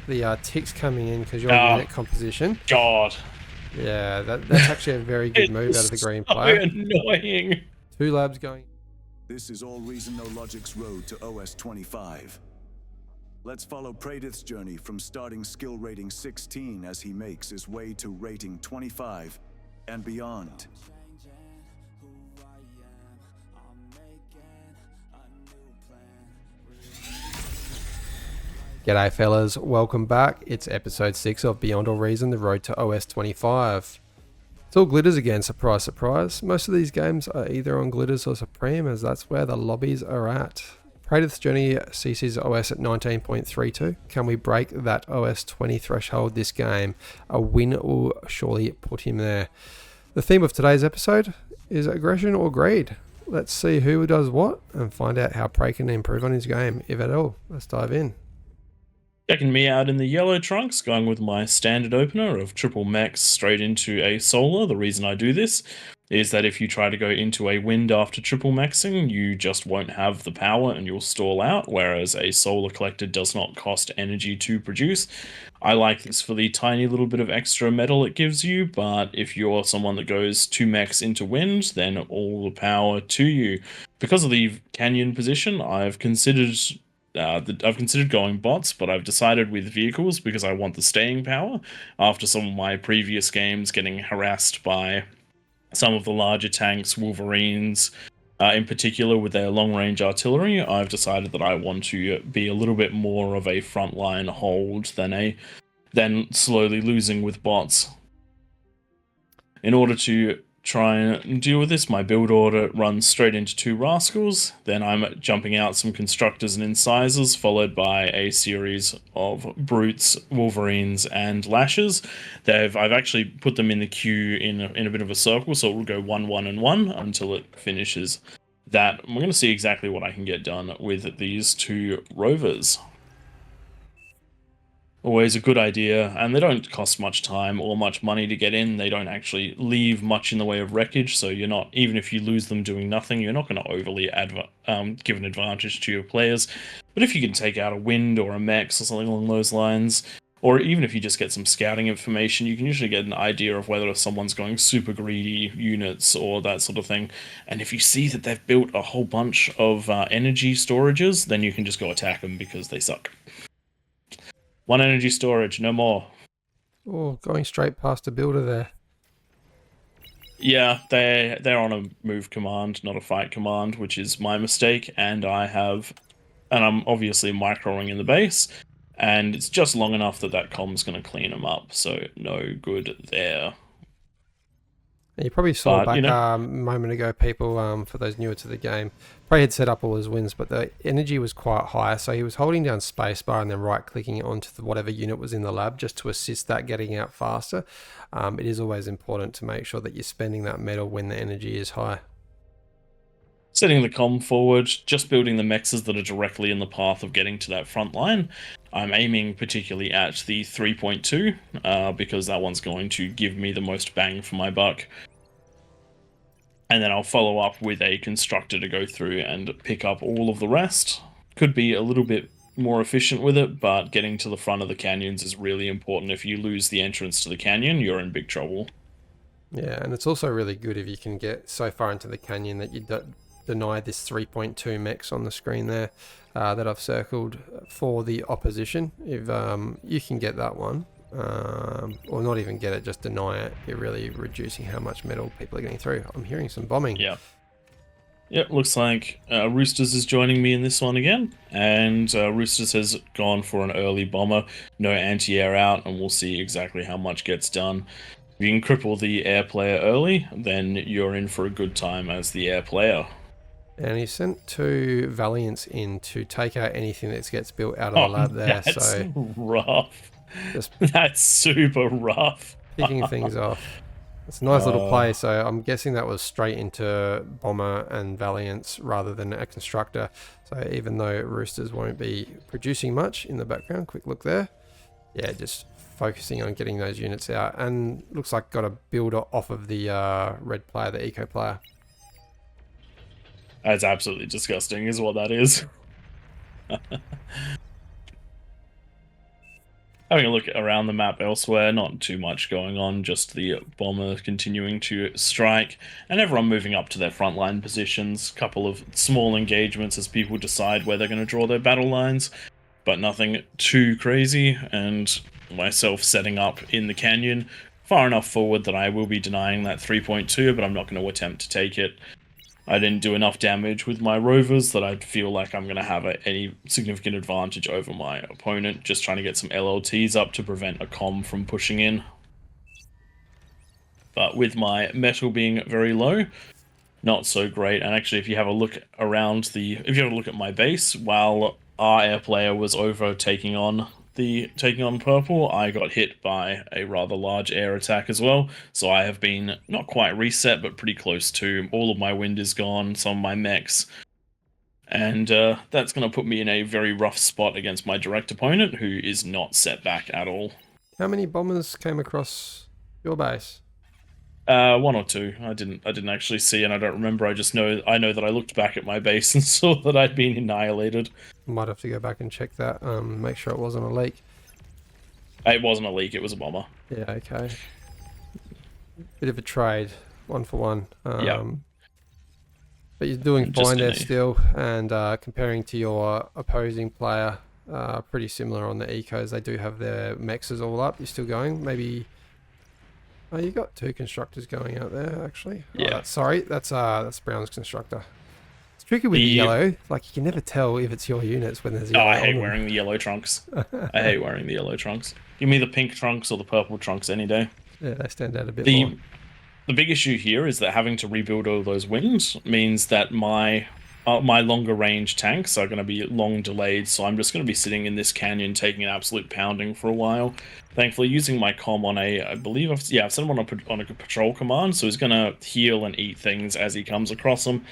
the ticks coming in because your Oh, unit composition. God. Yeah, that's actually a very good move out of the It's green so player. annoying. 2 labs going. This is AllReasonNoLogic's road to OS25. Let's follow Pradith's journey from starting skill rating 16 as he makes his way to rating 25 and beyond. G'day fellas, welcome back. It's episode 6 of Beyond All Reason, the road to OS25. It's all glitters again, surprise surprise. Most of these games are either on glitters or supreme, as that's where the lobbies are at. Pradith's journey CC's OS at 19.32. Can we break that OS 20 threshold this game? A win will surely put him there. The theme of today's episode is aggression or greed. Let's see who does what and find out how Prey can improve on his game, if at all. Let's dive in. Checking me out in the yellow trunks, going with my standard opener of triple max straight into a solar. The reason I do this is that if you try to go into a wind after triple maxing, you just won't have the power and you'll stall out, whereas a solar collector does not cost energy to produce. I like this for the tiny little bit of extra metal it gives you, but if you're someone that goes 2 max into wind, then all the power to you. Because of the canyon position, I've considered going bots, but I've decided with vehicles because I want the staying power. After some of my previous games getting harassed by some of the larger tanks, Wolverines, in particular with their long-range artillery, I've decided that I want to be a little bit more of a frontline hold than slowly losing with bots. In order to try and deal with this, my build order runs straight into 2 rascals, then I'm jumping out some constructors and incisors, followed by a series of brutes, wolverines, and lashes. I've actually put them in the queue in a bit of a circle, so it will go 1, 1, and 1 until it finishes that. We're going to see exactly what I can get done with these 2 rovers. Always a good idea, and they don't cost much time or much money to get in. They don't actually leave much in the way of wreckage, so you're not, even if you lose them doing nothing, you're not going to overly give an advantage to your players. But if you can take out a wind or a mex or something along those lines, or even if you just get some scouting information, you can usually get an idea of whether someone's going super greedy units or that sort of thing. And if you see that they've built a whole bunch of energy storages, then you can just go attack them because they suck. 1 energy storage, no more. Oh, going straight past a builder there. Yeah, they're on a move command, not a fight command, which is my mistake, and I'm obviously microing in the base, and it's just long enough that comm's going to clean them up, so no good there. You probably saw But, back a moment ago, people, for those newer to the game, Prey had set up all his wins, but the energy was quite high, so he was holding down spacebar and then right-clicking onto whatever unit was in the lab just to assist that getting out faster. It is always important to make sure that you're spending that metal when the energy is high. Setting the comm forward, just building the mexes that are directly in the path of getting to that front line. I'm aiming particularly at the 3.2, because that one's going to give me the most bang for my buck. And then I'll follow up with a constructor to go through and pick up all of the rest. Could be a little bit more efficient with it, but getting to the front of the canyons is really important. If you lose the entrance to the canyon, you're in big trouble. Yeah, and it's also really good if you can get so far into the canyon that you deny this 3.2 mex on the screen there that I've circled for the opposition. If you can get that one, or not even get it, just deny it, you're really reducing how much metal people are getting through. I'm hearing some bombing. Yeah. Yep, looks like Roosters is joining me in this one again, and Roosters has gone for an early bomber, no anti-air out, and we'll see exactly how much gets done. If you can cripple the air player early, then you're in for a good time as the air player. And he sent 2 Valiants in to take out anything that gets built out of the lab there. That's So rough. just That's super rough. picking things off. It's a nice little play, so I'm guessing that was straight into Bomber and Valiants rather than a Constructor. So even though Roosters won't be producing much in the background, quick look there. Yeah, just focusing on getting those units out. And looks like got a builder off of the red player, the Eco player. That's absolutely disgusting, is what that is. having a look around the map elsewhere, not too much going on, just the bomber continuing to strike, and everyone moving up to their frontline positions. Couple of small engagements as people decide where they're going to draw their battle lines, but nothing too crazy, and myself setting up in the canyon far enough forward that I will be denying that 3.2, but I'm not going to attempt to take it. I didn't do enough damage with my rovers that I feel like I'm going to have any significant advantage over my opponent, just trying to get some LLTs up to prevent a comm from pushing in. But with my metal being very low, not so great. And actually, if you have a look around if you have a look at my base, while our air player was over taking on purple, I got hit by a rather large air attack as well. So I have been not quite reset, but pretty close to. All of my wind is gone, some of my mechs. And that's going to put me in a very rough spot against my direct opponent, who is not set back at all. How many bombers came across your base? One or two. I didn't actually see, and I don't remember. I know that I looked back at my base and saw that I'd been annihilated. Might have to go back and check that. Make sure it wasn't a leak. It wasn't a leak. It was a bomber. Yeah. Okay. Bit of a trade, 1-for-1. Yeah. But you're doing Just fine there in a- still, and comparing to your opposing player, pretty similar on the ecos. They do have their mexes all up. You're still going. Maybe. Oh, you got 2 constructors going out there actually. Yeah. Sorry, that's Brown's constructor. It's tricky with yellow. Like you can never tell if it's your units when there's yellow. I hate wearing the yellow trunks. I hate wearing the yellow trunks. Give me the pink trunks or the purple trunks any day. Yeah, they stand out a bit more. The big issue here is that having to rebuild all those wings means that my longer range tanks are going to be long delayed, so I'm just going to be sitting in this canyon taking an absolute pounding for a while. Thankfully, using my comm on I believe I've set him on a patrol command, so he's going to heal and eat things as he comes across them.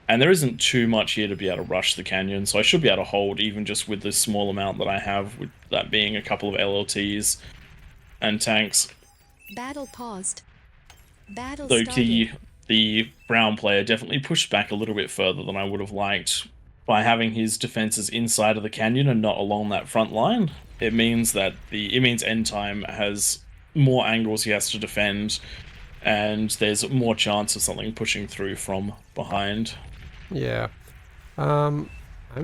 And there isn't too much here to be able to rush the canyon, so I should be able to hold even just with this small amount that I have, with that being a couple of LLTs and tanks. Battle paused. Battle Though started. the brown player definitely pushed back a little bit further than I would have liked. By having his defenses inside of the canyon and not along that front line, it means that End Time has more angles he has to defend, and there's more chance of something pushing through from behind. Yeah. I'm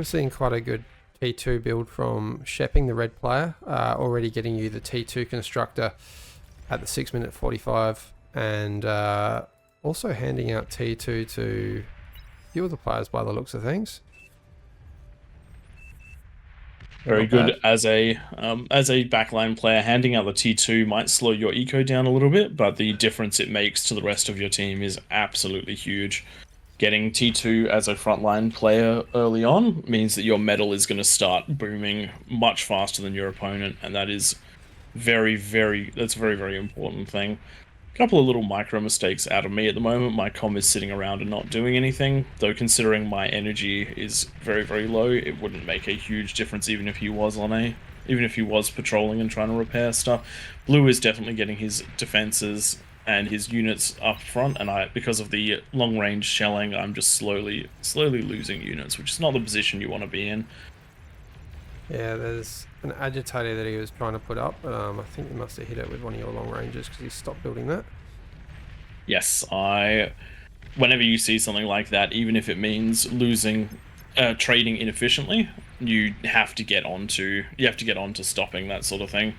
seeing quite a good T2 build from Shepping, the red player, already getting you the T2 constructor at the 6-minute 45, and also handing out T2 to a few of the players by the looks of things. Very Not good bad. as a backline player. Handing out the T2 might slow your eco down a little bit, but the difference it makes to the rest of your team is absolutely huge. Getting T2 as a frontline player early on means that your metal is going to start booming much faster than your opponent, and that is that's a very, very important thing. A couple of little micro mistakes out of me at the moment. My comm is sitting around and not doing anything, though considering my energy is very, very low, it wouldn't make a huge difference even if he was patrolling and trying to repair stuff. Blue is definitely getting his defenses and his units up front, and because of the long range shelling, I'm just slowly losing units, which is not the position you want to be in. Yeah, there's an agitator that he was trying to put up, but I think you must have hit it with one of your long ranges because he stopped building that. Yes, whenever you see something like that, even if it means losing, trading inefficiently, you have to get onto stopping that sort of thing.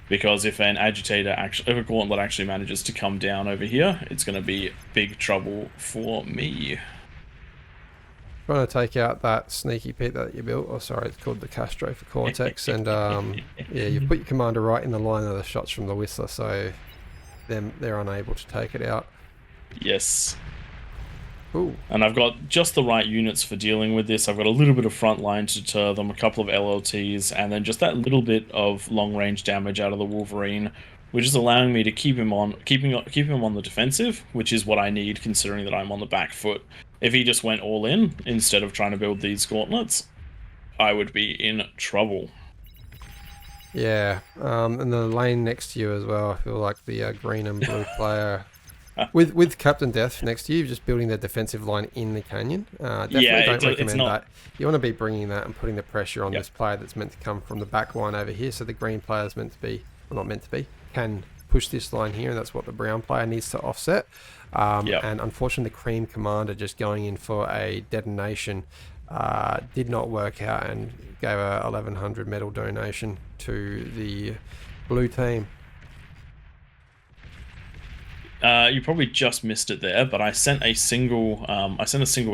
Because if if a gauntlet actually manages to come down over here, it's going to be big trouble for me. Trying to take out that sneaky pit that you built. Oh, sorry, it's called the Castro for Cortex. And yeah, you've put your commander right in the line of the shots from the Whistler, so they're unable to take it out. Yes. Ooh. And I've got just the right units for dealing with this. I've got a little bit of front line to deter them, a couple of LLTs, and then just that little bit of long range damage out of the Wolverine, which is allowing me to keep him on the defensive, which is what I need considering that I'm on the back foot. If he just went all in instead of trying to build these gauntlets, I would be in trouble. Yeah, and the lane next to you as well. I feel like the green and blue player With Captain Death next to you, just building the defensive line in the canyon. Definitely Yeah, don't it's recommend not. that. You want to be bringing that and putting the pressure on Yep. this player that's meant to come from the back line over here. So the green player is meant to be, well, not meant to be, can push this line here, and that's what the brown player needs to offset. Yep. And unfortunately, the cream commander just going in for a detonation did not work out and gave a 1100 medal donation to the blue team. You probably just missed it there, but I sent a single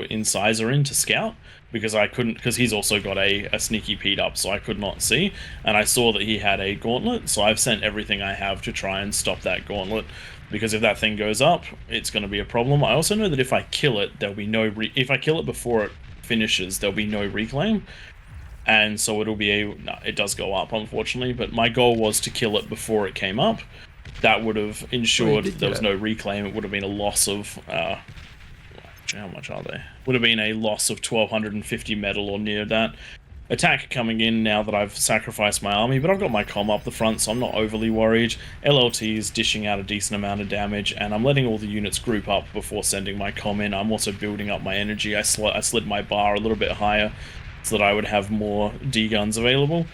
incisor in to scout because I couldn't, because he's also got a sneaky Pete up, so I could not see, and I saw that he had a gauntlet, so I've sent everything I have to try and stop that gauntlet, because if that thing goes up, it's going to be a problem. I also know that if I kill it, there'll be no if I kill it before it finishes, there'll be no reclaim, and so it'll be no, it does go up, unfortunately, but my goal was to kill it before it came up. That would have ensured that there was no reclaim. It would have been a loss of how much are they? Would have been a loss of 1250 metal or near that. Attack coming in now that I've sacrificed my army, but I've got my comm up the front, so I'm not overly worried. LLT is dishing out a decent amount of damage, and I'm letting all the units group up before sending my comm in. I'm also building up my energy. I slid my bar a little bit higher so that I would have more D-guns available.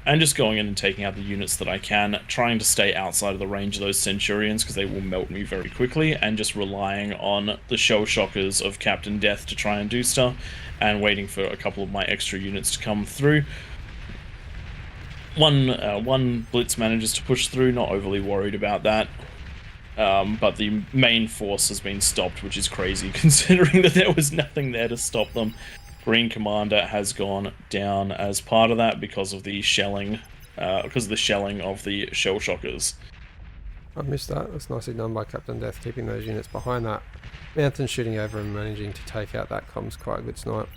And just going in and taking out the units that I can, trying to stay outside of the range of those Centurions because they will melt me very quickly, and just relying on the shell shockers of Captain Death to try and do stuff, and waiting for a couple of my extra units to come through. One Blitz manages to push through, not overly worried about that. But the main force has been stopped, which is crazy considering that there was nothing there to stop them. Green Commander has gone down as part of that because of the shelling, of the shell shockers. I missed that. That's nicely done by Captain Death, keeping those units behind that mountain, shooting over and managing to take out that comm's quite a good snipe.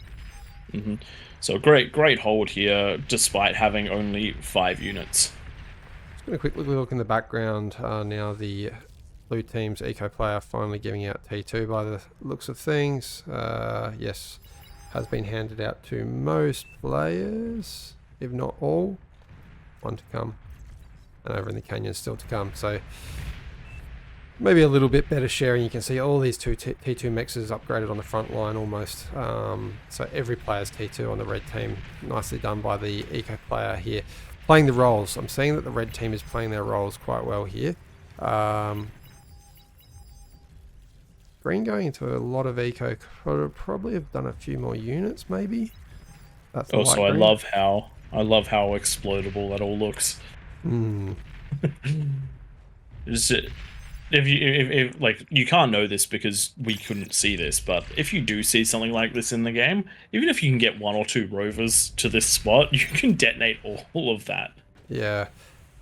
So great hold here, despite having only 5 units. Just going to quickly look in the background. Now the blue team's eco player finally giving out T2 by the looks of things. Yes. Has been handed out to most players, if not all. One to come, and over in the canyon still to come. So maybe a little bit better sharing. You can see all these T2 mixes upgraded on the front line almost. So every player's T2 on the red team. Nicely done by the eco player here. Playing the roles. I'm seeing that the red team is playing their roles quite well here. Green going into a lot of eco could probably have done a few more units, maybe. That's also, I love how explodable that all looks. If like, you can't know this because we couldn't see this, but if you do see something like this in the game, even if you can get 1 or 2 rovers to this spot, you can detonate all of that. Yeah.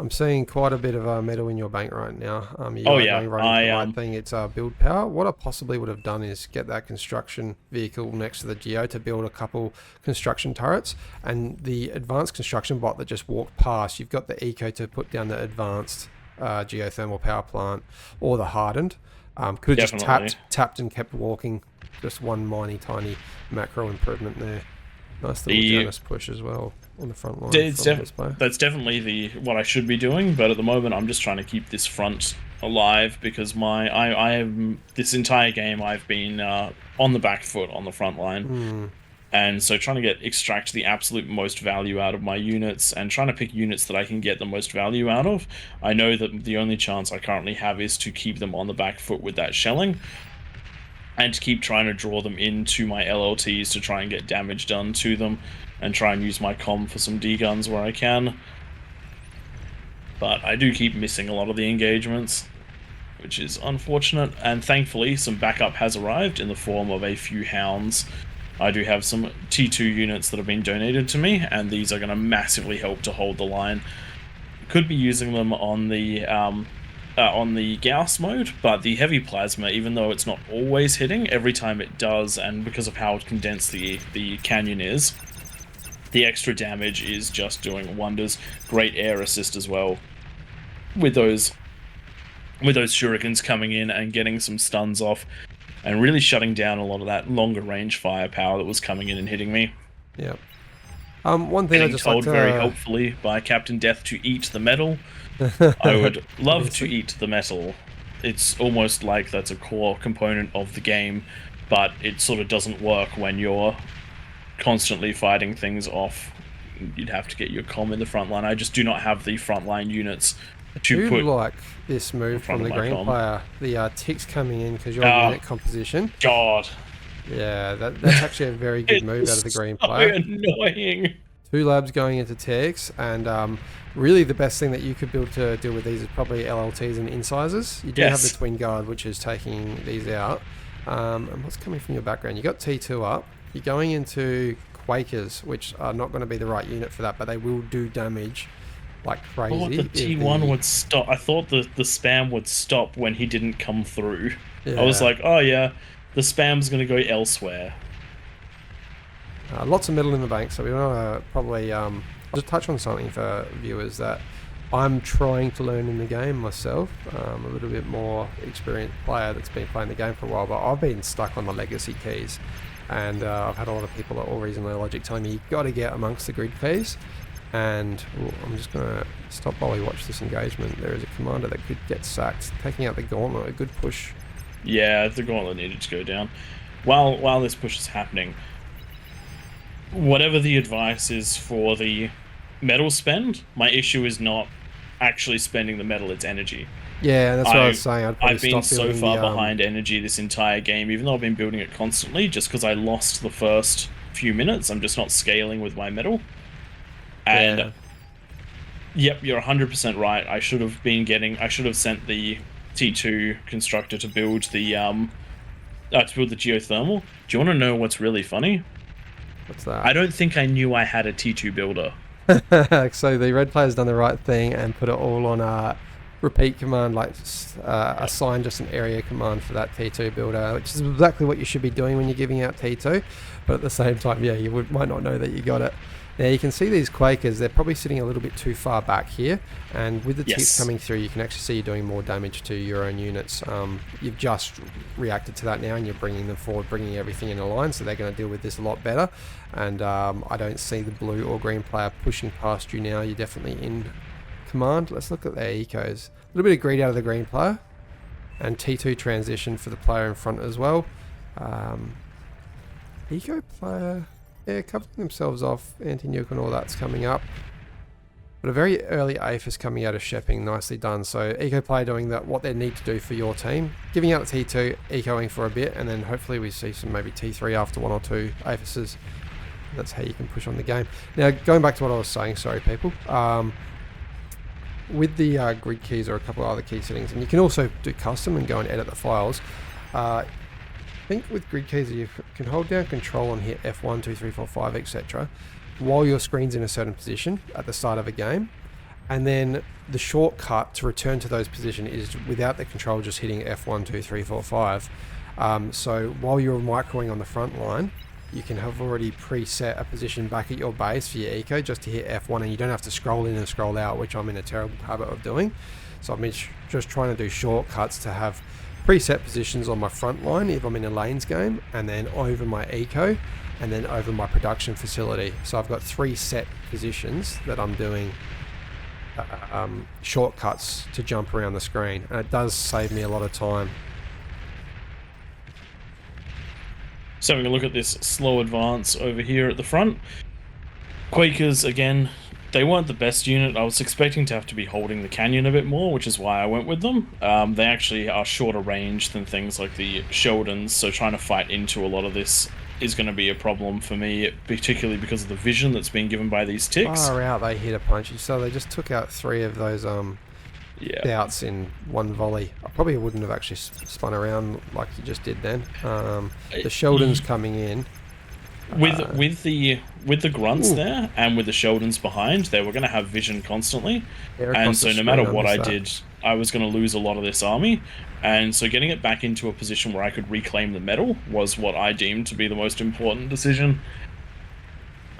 I'm seeing quite a bit of metal in your bank right now. Running the right thing. It's build power. What I possibly would have done is get that construction vehicle next to the Geo to build a couple construction turrets, and the advanced construction bot that just walked past, you've got the eco to put down the advanced geothermal power plant or the hardened. Could have just tapped and kept walking. Just one tiny macro improvement there. Nice little Janus push as well on the front line. That's definitely what I should be doing, but at the moment I'm just trying to keep this front alive because I have this entire game I've been on the back foot on the front line. And so trying to extract the absolute most value out of my units and trying to pick units that I can get the most value out of. I know that the only chance I currently have is to keep them on the back foot with that shelling, and to keep trying to draw them into my LLTs to try and get damage done to them, and try and use my comm for some D-guns where I can. But I do keep missing a lot of the engagements, which is unfortunate, and thankfully some backup has arrived in the form of a few hounds. I do have some T2 units that have been donated to me, and these are going to massively help to hold the line. Could be using them on the Gauss mode, but the heavy plasma, even though it's not always hitting, every time it does, and because of how condensed the canyon is, the extra damage is just doing wonders. Great air assist as well with those shurikens coming in and getting some stuns off, and really shutting down a lot of that longer range firepower that was coming in and hitting me. Yep. One thing I just told like to... very helpfully by Captain Death to eat the metal. I would love to eat the metal. It's almost like that's a core component of the game, but it sort of doesn't work when you're constantly fighting things off. You'd have to get your comm in the front line. I just do not have the frontline units I to do put like this in move front from of the my green comm. player. The ticks coming in because your Oh, unit composition. God. Yeah, that's actually a very good move out of the It's green so player. annoying. 2 labs going into ticks, and really the best thing that you could build to deal with these is probably LLTs and incisors. You do have the Yes. twin guard, which is taking these out. And what's coming from your background? You got T2 up. You're going into Quakers, which are not going to be the right unit for that, but they will do damage like I thought crazy. the T1 would stop. I thought the spam would stop when he didn't come through. I was Yeah. like, oh yeah, the spam's gonna go elsewhere. Lots of metal in the bank, so we want to probably I'll just touch on something for viewers that I'm trying to learn in the game myself. A little bit more experienced player that's been playing the game for a while, but I've been stuck on the legacy keys, and I've had a lot of people at AllReasonNoLogic telling me you've got to get amongst the grid keys. And I'm just going to stop while we watch this engagement. There is a commander that could get sacked, taking out the gauntlet. A good push. Yeah, the gauntlet needed to go down. While this push is happening, whatever the advice is for the metal spend, my issue is not actually spending the metal, it's energy. Yeah, that's what I was saying. I'd probably I've been stop so building far the behind energy this entire game, even though I've been building it constantly, just because I lost the first few minutes. I'm just not scaling with my metal. And Yeah. yep, you're 100% right. I should have sent the T2 constructor to build the geothermal. Do you want to know what's really funny? What's that? I don't think I knew I had a T2 builder. So the red player's done the right thing and put it all on a repeat command, like assign just an area command for that T2 builder, which is exactly what you should be doing when you're giving out T2. But at the same time, yeah, you might not know that you got it. Now you can see these Quakers, they're probably sitting a little bit too far back here, and with the tips coming through, you can actually see you're doing more damage to your own units. You've just reacted to that now, and you're bringing them forward, bringing everything in a line, so they're going to deal with this a lot better. And I don't see the blue or green player pushing past you now. You're definitely in command. Let's look at their ecos. A little bit of greed out of the green player, and T2 transition for the player in front as well. Eco player, yeah, covering themselves off. Anti-nuke and all that's coming up. But a very early APHIS coming out of Shepping, nicely done. So Eco player doing that, what they need to do for your team. Giving out the T2, ecoing for a bit, and then hopefully we see some maybe T3 after 1 or 2 APHISes. That's how you can push on the game. Now, going back to what I was saying, sorry people. With the grid keys or a couple of other key settings, and you can also do custom and go and edit the files. I think with grid keys you can hold down control and hit F1, 2, 3, 4, 5, etc. while your screen's in a certain position at the start of a game, and then the shortcut to return to those positions is without the control just hitting F1, 2, 3, 4, 5. So while you're microing on the front line, you can have already preset a position back at your base for your eco just to hit F1, and you don't have to scroll in and scroll out, which I'm in a terrible habit of doing. So I'm just trying to do shortcuts to have preset positions on my front line if I'm in a lanes game, and then over my eco, and then over my production facility. So I've got 3 set positions that I'm doing shortcuts to jump around the screen, and it does save me a lot of time. So having a look at this slow advance over here at the front. Quakers, again, they weren't the best unit. I was expecting to have to be holding the canyon a bit more, which is why I went with them. They actually are shorter range than things like the Sheldons, so trying to fight into a lot of this is going to be a problem for me, particularly because of the vision that's being given by these ticks. Far out they hit a punch, so they just took out 3 of those outs in one volley. I probably wouldn't have actually spun around like you just did then. The Sheldons coming in. With the grunts there and with the Sheldons behind, they were going to have vision constantly, and so no matter what I did, I was going to lose a lot of this army. And so getting it back into a position where I could reclaim the metal was what I deemed to be the most important decision.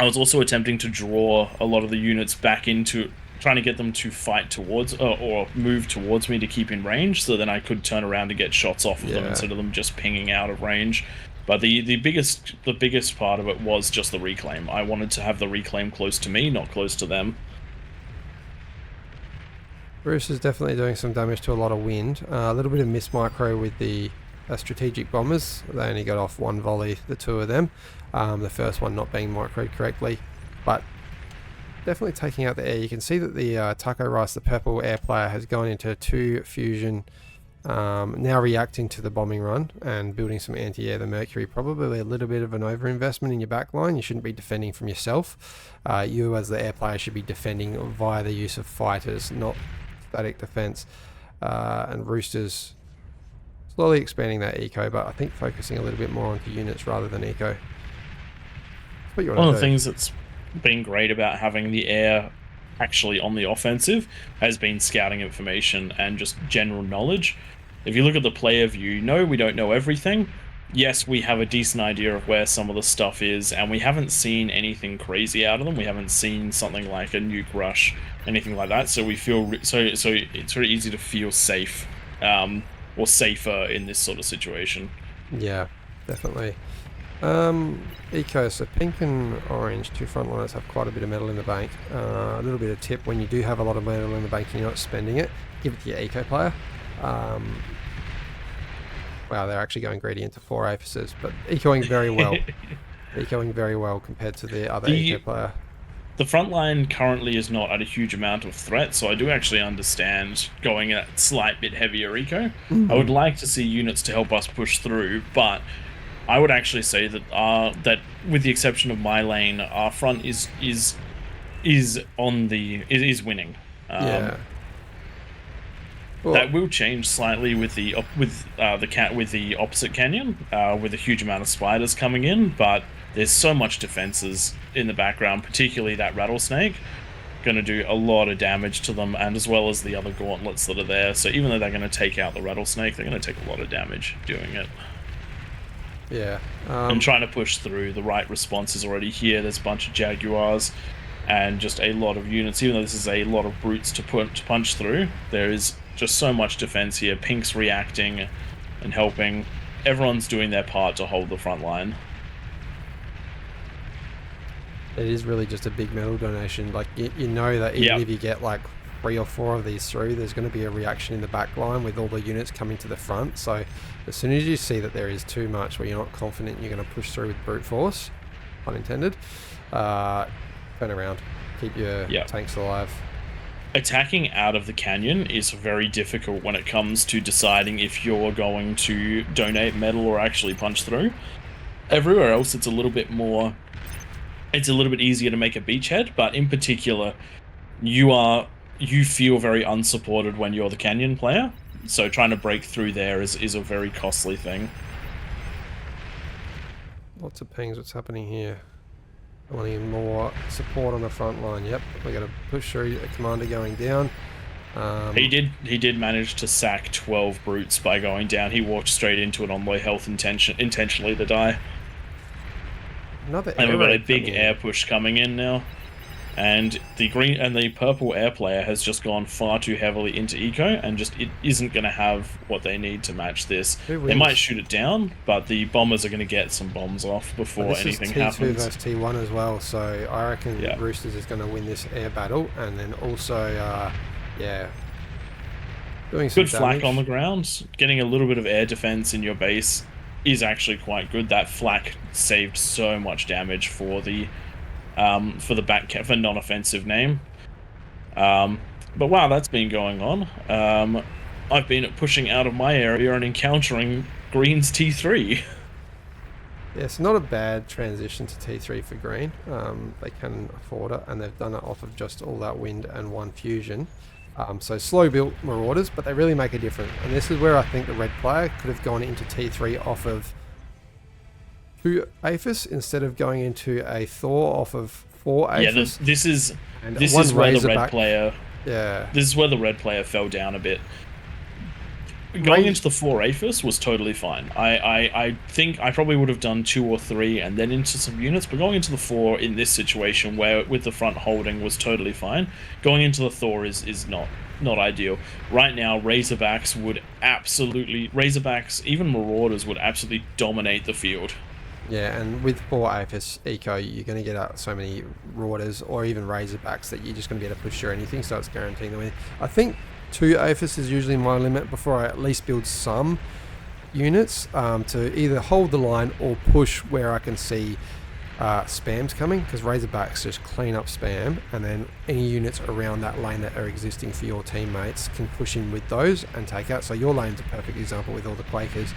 I was also attempting to draw a lot of the units back into trying to get them to fight towards or move towards me to keep in range, so then I could turn around and get shots off of them instead of them just pinging out of range. But the biggest part of it was just the reclaim. I wanted to have the reclaim close to me, not close to them. Bruce is definitely doing some damage to a lot of wind. A little bit of miss micro with the strategic bombers. They only got off one volley, the two of them. The first one not being microed correctly, but definitely taking out the air. You can see that the Taco Rice, the purple air player, has gone into 2 fusion, now reacting to the bombing run and building some anti-air. The Mercury, probably a little bit of an overinvestment in your backline. You shouldn't be defending from yourself. You as the air player should be defending via the use of fighters, not static defense. And Roosters slowly expanding that eco, but I think focusing a little bit more onto units rather than eco. What you One of the things that's been great about having the air actually on the offensive has been scouting information and just general knowledge. If you look at the player view, no, we don't know everything. Yes, we have a decent idea of where some of the stuff is, and we haven't seen anything crazy out of them. We haven't seen something like a nuke rush, anything like that. So we feel so it's very easy to feel safe, or safer in this sort of situation. Yeah, definitely. Eco, so pink and orange, 2 frontliners have quite a bit of metal in the bank. A little bit of tip: when you do have a lot of metal in the bank and you're not spending it, give it to your eco player. Wow, they're actually going greedy into 4 apices, but ecoing very well. Ecoing very well compared to the other eco player. The front line currently is not at a huge amount of threat, so I do actually understand going a slight bit heavier eco. I would like to see units to help us push through, but I would actually say that that with the exception of my lane, our front is winning. Yeah. That will change slightly with the opposite canyon, with a huge amount of spiders coming in, but there's so much defenses in the background, particularly that rattlesnake, going to do a lot of damage to them, and as well as the other gauntlets that are there. So even though they're going to take out the rattlesnake, they're going to take a lot of damage doing it. Yeah. And trying to push through. The right response is already here. There's a bunch of Jaguars and just a lot of units. Even though this is a lot of brutes to punch through, there is just so much defense here. Pink's reacting and helping. Everyone's doing their part to hold the front line. It is really just a big metal donation. Like, you know that even if you get like 3 or 4 of these through, there's going to be a reaction in the back line with all the units coming to the front. So as soon as you see that there is too much, where you're not confident you're going to push through with brute force, pun intended, turn around, keep your tanks alive. Attacking out of the canyon is very difficult when it comes to deciding if you're going to donate metal or actually punch through. Everywhere else, it's a little bit easier to make a beachhead, but in particular, you feel very unsupported when you're the canyon player, so trying to break through there is a very costly thing. Lots of pings. What's happening here? I want to get more support on the front line. Yep, we're going to push through. A commander going down. He did manage to sack 12 brutes by going down. He walked straight into it on low health intentionally to die. Another and we've got a big air push coming in now. And the green and the purple air player has just gone far too heavily into eco, and just it isn't going to have what they need to match this. They might shoot it down, but the bombers are going to get some bombs off before anything happens. This is T2 versus T1 as well, so I reckon Roosters is going to win this air battle, and then also, doing some good flak on the ground. Getting a little bit of air defense in your base is actually quite good. That flak saved so much damage for the for non-offensive name. But wow, that's been going on. I've been pushing out of my area and encountering Green's T3. Yeah, it's not a bad transition to T3 for Green. They can afford it, and they've done it off of just all that wind and 1 fusion. So slow built Marauders, but they really make a difference. And this is where I think the red player could have gone into T3 off of 2 Aphis instead of going into a Thor off of 4 Aphis. Yeah, this is where the red player. Yeah. This is where the red player fell down a bit. Going into the 4 Aphis was totally fine. I think I probably would have done 2 or 3 and then into some units, but going into the 4 in this situation where with the front holding was totally fine. Going into the Thor is not ideal. Right now, Razorbacks, even Marauders would absolutely dominate the field. Yeah, and with 4 AFS Eco, you're going to get out so many Rauders or even Razorbacks that you're just going to be able to push through anything, so it's guaranteeing the win. I think 2 AFS is usually my limit before I at least build some units to either hold the line or push where I can see spams coming, because Razorbacks just clean up spam, and then any units around that lane that are existing for your teammates can push in with those and take out. So your lane's a perfect example with all the Quakers.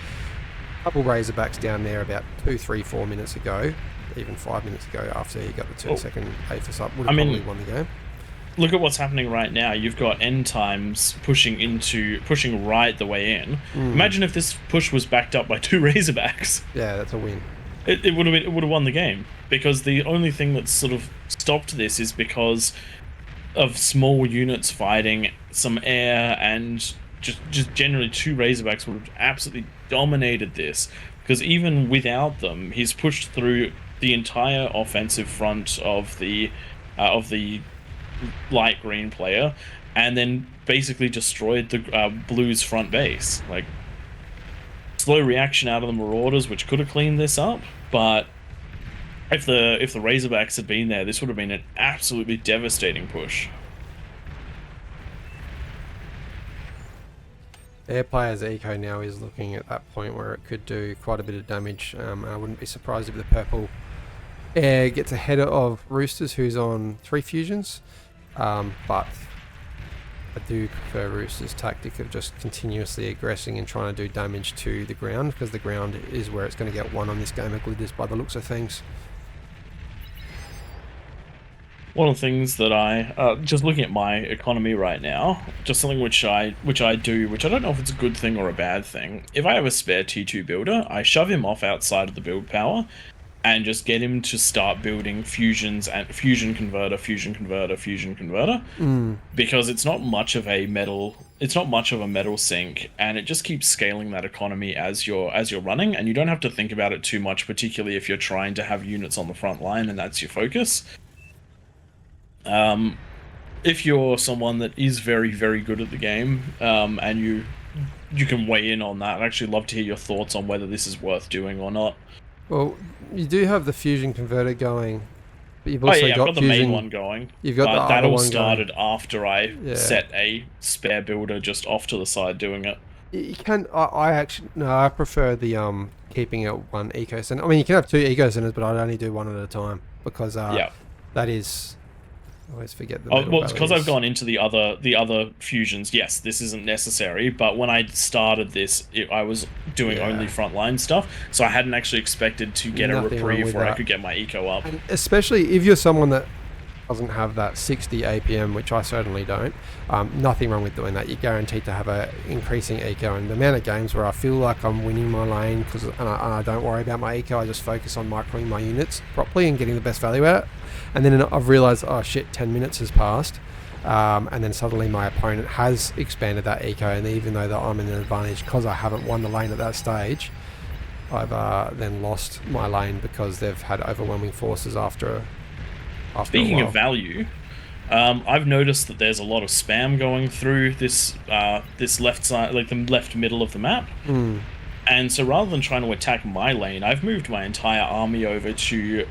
Couple Razorbacks down there about 2, 3, 4 minutes ago, even 5 minutes ago after he got the 2-second AFS up, would have probably won the game. Look at what's happening right now. You've got end times pushing right the way in. Imagine if this push was backed up by 2 Razorbacks. Yeah, that's a win. It would have won the game, because the only thing that's sort of stopped this is because of small units fighting, some air, and just generally 2 Razorbacks would have absolutely dominated this, because even without them, he's pushed through the entire offensive front of the light green player, and then basically destroyed the blue's front base. Like, slow reaction out of the Marauders, which could have cleaned this up, but if the Razorbacks had been there, this would have been an absolutely devastating push. Their player's eco now is looking at that point where it could do quite a bit of damage. I wouldn't be surprised if the purple air gets ahead of Roosters, who's on 3 fusions. But I do prefer Roosters' tactic of just continuously aggressing and trying to do damage to the ground, because the ground is where it's going to get won on this game of Glitters by the looks of things. One of the things that I just looking at my economy right now, just something which I do, which I don't know if it's a good thing or a bad thing. If I have a spare T2 builder, I shove him off outside of the build power and just get him to start building fusions and fusion converter, because it's not much of a metal sink, and it just keeps scaling that economy as you're running, and you don't have to think about it too much, particularly if you're trying to have units on the front line and that's your focus. If you're someone that is very, very good at the game, and you can weigh in on that, I'd actually love to hear your thoughts on whether this is worth doing or not. Well, you do have the fusion converter going, but you've also I've got the fusion, main one going. You've got the that other all one started going. after I set a spare builder just off to the side doing it. You can. I prefer the keeping it 1 eco center. I mean, you can have 2 eco centers, but I'd only do 1 at a time, because that is. I always forget the. Well, it's because I've gone into the other fusions. Yes, this isn't necessary, but when I started this, I was doing only frontline stuff, so I hadn't actually expected to get a reprieve where I could get my eco up. And especially if you're someone that doesn't have that 60 APM, which I certainly don't. Nothing wrong with doing that. You're guaranteed to have a increasing eco, and the amount of games where I feel like I'm winning my lane and I don't worry about my eco, I just focus on microing my units properly and getting the best value out. And then I've realised, oh shit, 10 minutes has passed, and then suddenly my opponent has expanded that eco, and even though that I'm in an advantage because I haven't won the lane at that stage, I've then lost my lane because they've had overwhelming forces after Speaking of value, I've noticed that there's a lot of spam going through this left side, like the left middle of the map. And so rather than trying to attack my lane, I've moved my entire army over to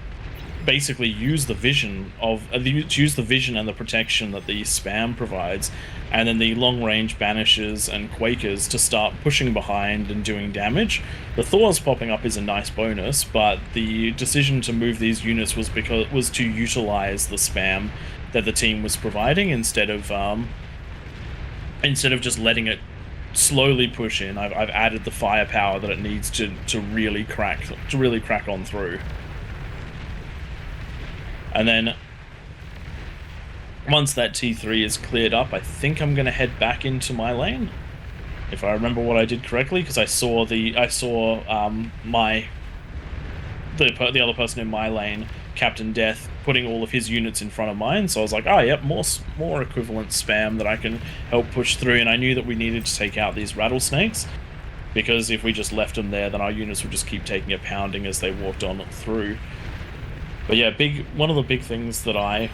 basically use the vision and the protection that the spam provides, and then the long range banishes and quakers to start pushing behind and doing damage. The Thors popping up is a nice bonus, but the decision to move these units was to utilize the spam that the team was providing instead of just letting it slowly push in. I've added the firepower that it needs to really crack on through. And then once that T3 is cleared up, I think I'm going to head back into my lane, if I remember what I did correctly, because I saw the other person in my lane, Captain Death, putting all of his units in front of mine. So I was like, oh yep, more equivalent spam that I can help push through. And I knew that we needed to take out these rattlesnakes, because if we just left them there, then our units would just keep taking a pounding as they walked on through. But yeah, one of the big things that I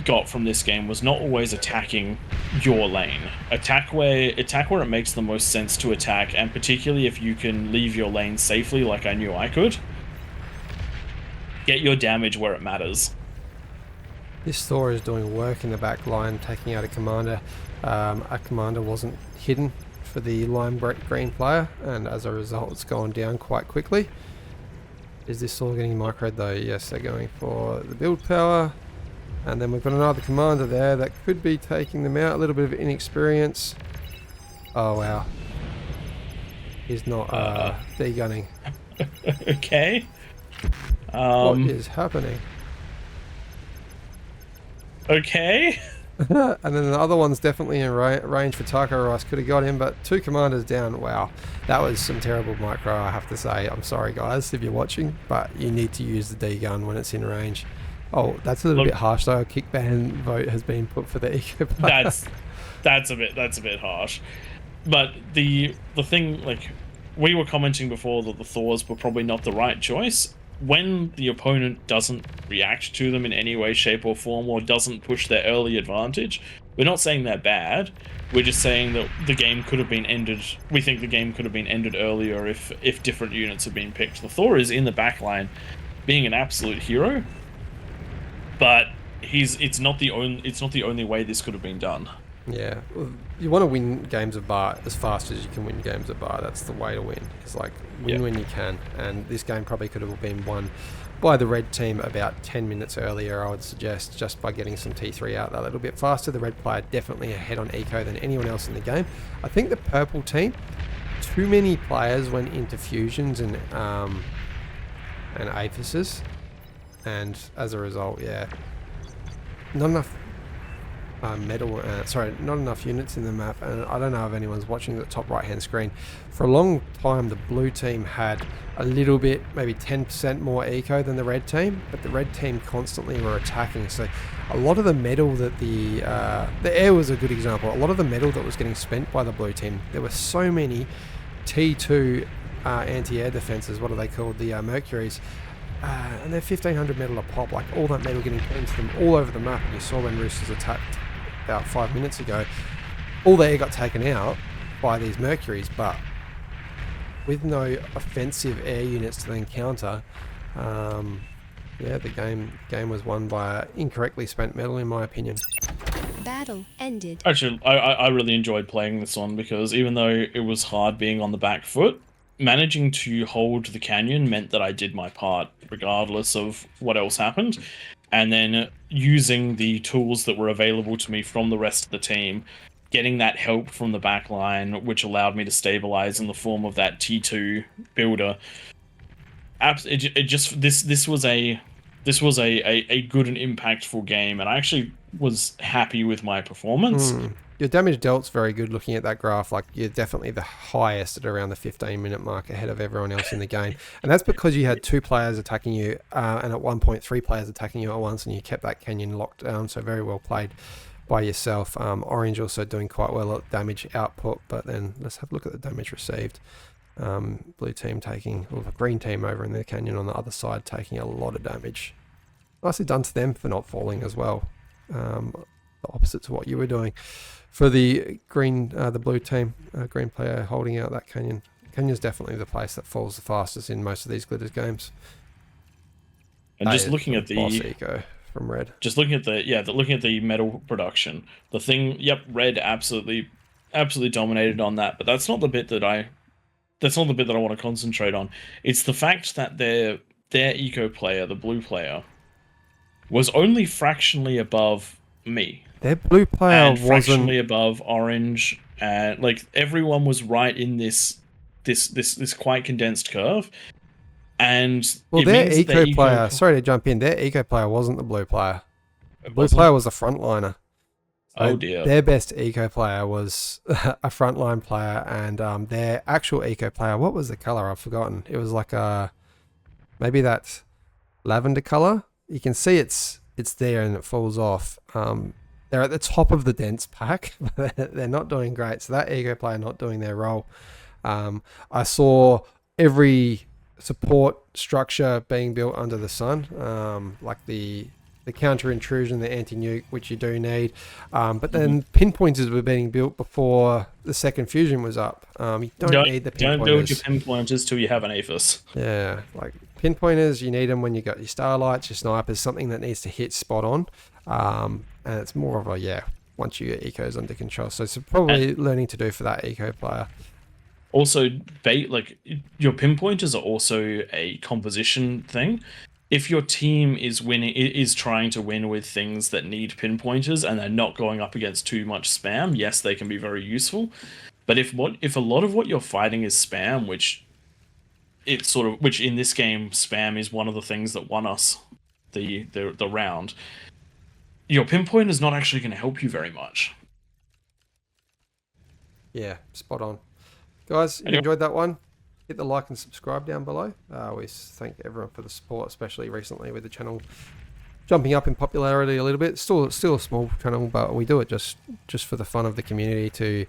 got from this game was not always attacking your lane. Attack where it makes the most sense to attack, and particularly if you can leave your lane safely, like I knew I could. Get your damage where it matters. This Thor is doing work in the back line, taking out a commander. A commander wasn't hidden for the lime green player, and as a result it's gone down quite quickly. Is this Thor getting microed though? Yes, they're going for the build power. And then we've got another commander there that could be taking them out. A little bit of inexperience. Oh wow. He's not degunning. Okay. What is happening? Okay. And then the other one's definitely in range for Taco Rice. Could have got him, but 2 commanders down. Wow, that was some terrible micro, I have to say. I'm sorry, guys, if you're watching, but you need to use the D gun when it's in range. Oh, that's a little bit harsh though. A kick ban vote has been put for the eco player. That's a bit harsh. But the thing, like, we were commenting before that the Thors were probably not the right choice. When the opponent doesn't react to them in any way, shape, or form, or doesn't push their early advantage, we're not saying they're bad. We're just saying that the game could have been ended. We think the game could have been ended earlier if different units had been picked. The Thor is in the backline, being an absolute hero, but it's not the only way this could have been done. Yeah, well, you want to win games of bar as fast as you can win games of bar. That's the way to win. It's like win when you can. And this game probably could have been won by the red team about 10 minutes earlier, I would suggest, just by getting some T3 out that little bit faster. The red player definitely ahead on eco than anyone else in the game. I think the purple team, too many players went into fusions and aphises, and as a result, yeah, not enough not enough units in the map. And I don't know if anyone's watching the top right hand screen. For a long time the blue team had a little bit, maybe 10% more eco than the red team, but the red team constantly were attacking, so a lot of the metal that the air was a good example. A lot of the metal that was getting spent by the blue team, there were so many T2 anti-air defenses, what are they called, the Mercuries, and they're 1500 metal a pop, like all that metal getting put into them all over the map. And you saw when Roosters attacked about 5 minutes ago, all the air got taken out by these Mercuries, but with no offensive air units to then counter, yeah, the game was won by incorrectly spent metal, in my opinion. Battle ended. Actually, I really enjoyed playing this one, because even though it was hard being on the back foot, managing to hold the canyon meant that I did my part regardless of what else happened. And then using the tools that were available to me from the rest of the team, getting that help from the back line, which allowed me to stabilize in the form of that T2 builder. This was a good and impactful game, and I actually was happy with my performance. Your damage dealt's very good. Looking at that graph, like, you're definitely the highest at around the 15-minute mark, ahead of everyone else in the game, and that's because you had 2 players attacking you, and at one point 3 players attacking you at once, and you kept that canyon locked down. So very well played by yourself. Orange also doing quite well at damage output, but then let's have a look at the damage received. Blue team taking, or the green team over in the canyon on the other side, taking a lot of damage. Nicely done to them for not falling as well. The opposite to what you were doing. For the green, the blue team, green player holding out that canyon. Canyon's definitely the place that falls the fastest in most of these glitters games. And just looking at the boss eco from red. Just looking at looking at the metal production. The thing, red absolutely dominated on that, but that's not the bit that I want to concentrate on. It's the fact that their eco player, the blue player, was only fractionally above me. Their blue player and fractionally above orange, and like everyone was right in this quite condensed curve. And well, their eco player, sorry to jump in, their eco player wasn't the blue player. The blue player was a frontliner. Oh dear. Their best eco player was a frontline player, and their actual eco player, what was the color? I've forgotten. It was like maybe that lavender color. You can see it's there and it falls off. They're at the top of the dense pack, but they're not doing great. So that eco player not doing their role. I saw every support structure being built under the sun, like the counter intrusion, the anti-nuke, which you do need, but then pinpointers were being built before the second fusion was up. You don't need the pinpointers. Don't build your pinpointers till you have an aphis. Yeah, like Pinpointers, you need them when you got your starlights, your snipers, something that needs to hit spot on. And it's more of a, once you get ecos under control. So it's probably learning to do for that eco player. Also, like your pinpointers are also a composition thing. If your team is trying to win with things that need pinpointers and they're not going up against too much spam, yes, they can be very useful. But if a lot of what you're fighting is spam, which in this game spam is one of the things that won us the round, your pinpoint is not actually going to help you very much. Yeah, spot on. Guys, if you enjoyed that one, hit the like and subscribe down below. We thank everyone for the support, especially recently with the channel jumping up in popularity a little bit. Still a small channel, but we do it just for the fun of the community, to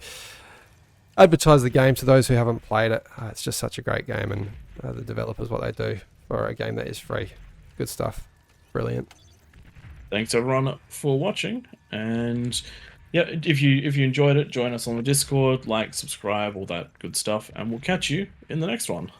advertise the game to those who haven't played it. It's just such a great game, and the developers, what they do for a game that is free. Good stuff. Brilliant. Thanks everyone for watching, and yeah, if you enjoyed it, join us on the Discord, like, subscribe, all that good stuff, and we'll catch you in the next one.